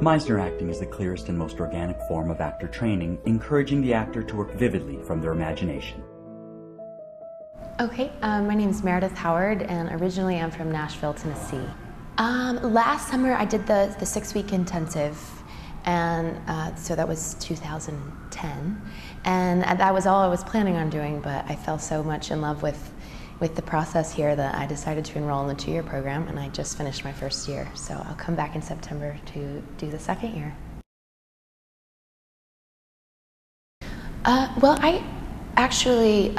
Meisner acting is the clearest and most organic form of actor training, encouraging the actor to work vividly from their imagination. Okay, my name is Meredith Howard, and originally I'm from Nashville, Tennessee. Last summer I did the 6-week intensive, and so that was 2010, and that was all I was planning on doing, but I fell so much in love with the process here that I decided to enroll in the 2-year program, and I just finished my first year, so I'll come back in September to do the 2nd year. Well, I actually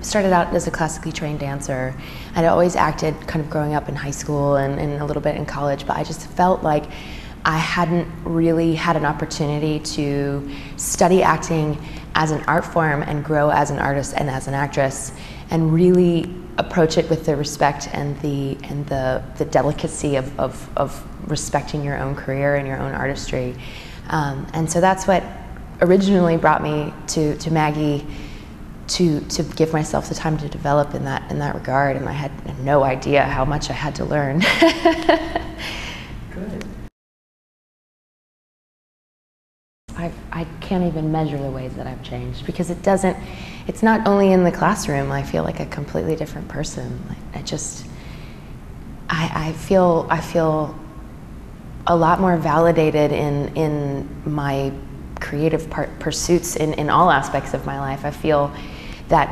started out as a classically trained dancer. I'd always acted kind of growing up in high school and a little bit in college, but I just felt like I hadn't really had an opportunity to study acting as an art form and grow as an artist and as an actress and really approach it with the respect and the delicacy of respecting your own career and your own artistry. And so that's what originally brought me to Maggie, to give myself the time to develop in that regard, and I had no idea how much I had to learn. Good. I can't even measure the ways that I've changed, because it's not only in the classroom. I feel like a completely different person. I feel a lot more validated in my creative pursuits in all aspects of my life. I feel that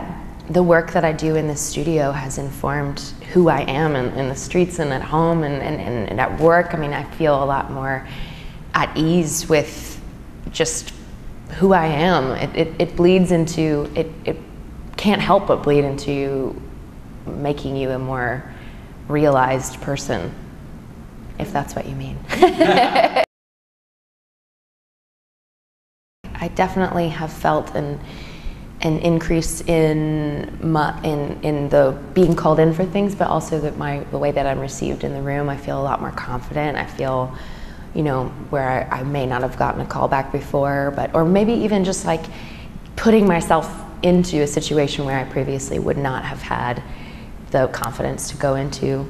the work that I do in the studio has informed who I am in the streets and at home and at work. I mean, I feel a lot more at ease with just who I am. It bleeds into, it can't help but bleed into making you a more realized person, if that's what you mean. I definitely have felt an increase in the being called in for things, but also the way that I'm received in the room. I feel a lot more confident. I feel, you know, where I may not have gotten a call back before, or maybe even just like putting myself into a situation where I previously would not have had the confidence to go into.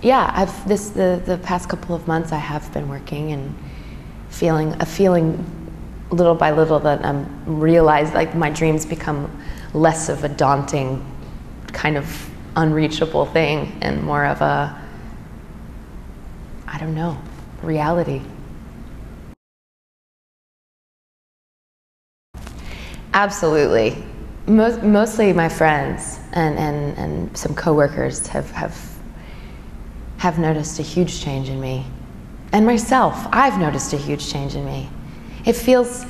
Yeah, the past couple of months I have been working and feeling little by little that I'm realized like my dreams become less of a daunting kind of unreachable thing and more of a, I don't know, reality. Absolutely. Mostly my friends and some coworkers have noticed a huge change in me. And myself, I've noticed a huge change in me. It feels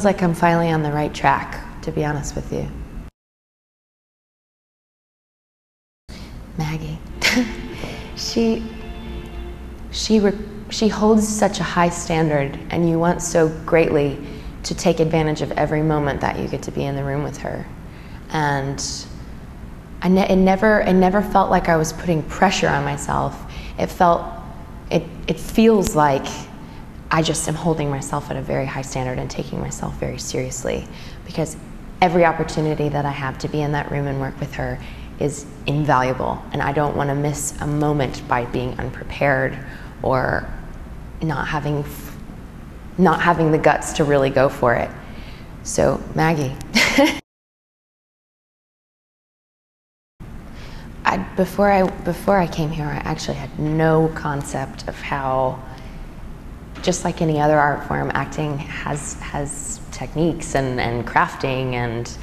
like I'm finally on the right track, to be honest with you. Maggie, she holds such a high standard, and you want so greatly to take advantage of every moment that you get to be in the room with her. And it never felt like I was putting pressure on myself. It feels like I just am holding myself at a very high standard and taking myself very seriously, because every opportunity that I have to be in that room and work with her is invaluable, and I don't want to miss a moment by being unprepared or not having the guts to really go for it. So, Maggie. Before I came here, I actually had no concept of how, just like any other art form, acting has techniques and crafting, and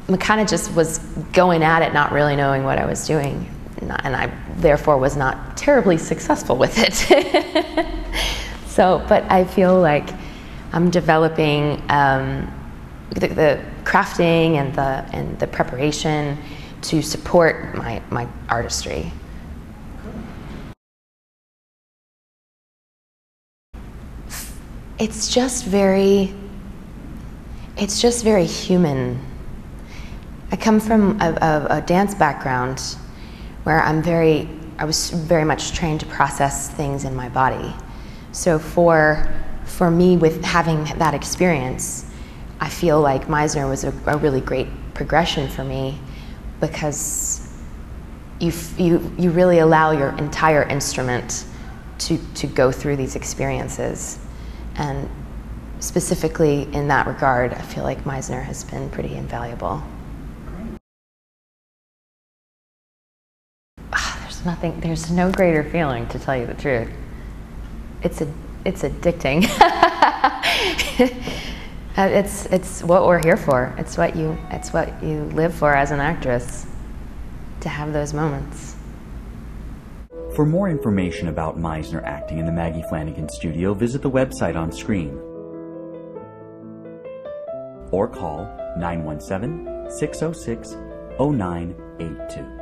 I kind of just was going at it, not really knowing what I was doing, and I therefore was not terribly successful with it. So, but I feel like I'm developing the crafting and the preparation to support my artistry. It's just very human. I come from a dance background where I was very much trained to process things in my body. So for me, with having that experience, I feel like Meisner was a really great progression for me, because you really allow your entire instrument to go through these experiences. And specifically in that regard, I feel like Meisner has been pretty invaluable. There's no greater feeling, to tell you the truth. It's addicting. It's what we're here for. It's what you live for as an actress, to have those moments. For more information about Meisner acting in the Maggie Flanigan Studio, visit the website on screen or call 917-606-0982.